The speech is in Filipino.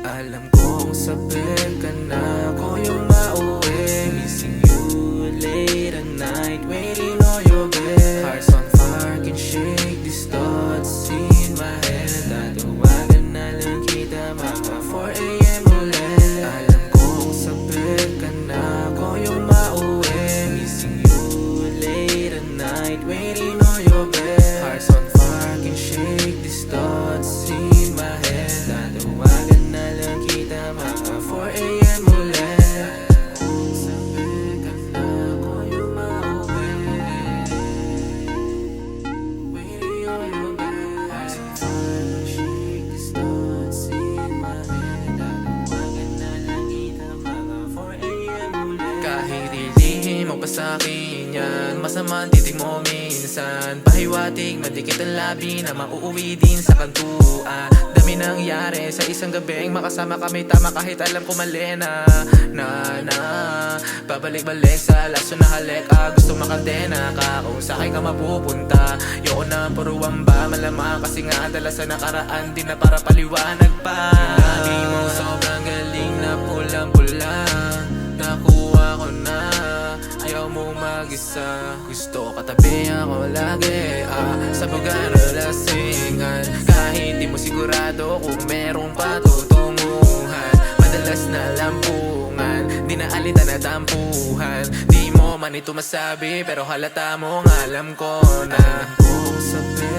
Alam kong sabik ka na, ako yung mauwi. Missing you late at night, waiting on your bed. Hearts on fire, can shake these thoughts in my head. Tatawagan na lang kita mga 4 AM ulit. Alam kong sabik ka na, ako yung mauwi. Missing you late at night, waiting on your bed. Hearts on fire, can shake these thoughts in my head. Tatawagan na lang kita mga 4 AM ulit. Kung sabik ka na, ako yung mauwi. Waiting on your bed. Hearts on fire, can shake these thoughts in my head. Tatawagan na lang kita mga 4 AM ulit. Kahit ilihim mo pa sa'kin yan, masama ang titig mo minsan. Pahiwatig, madikit ang labi na mauuwi din sa kantuan. Dami nangyari sa isang gabing makasama kami tama kahit alam ko mali na pabalik-balik sa laso na halik. Gusto makadena ka kung sa'kin ka mapupunta. Yoko na puruan ba malamang kasi nga dala sa nakaraan din na para paliwanag pa. Lagi mo sobrang galing na pulang-pula, nakuha ko na, ayaw mong mag-isa. Gusto katabi ako lagi sa baga na lasingan. Kahit di mo sigurado kung merong patutunguhan. Madalas na lampungan, di na alitan na tampuhan. Di mo man ito masabi pero halata mong alam ko na. Alam kong sabi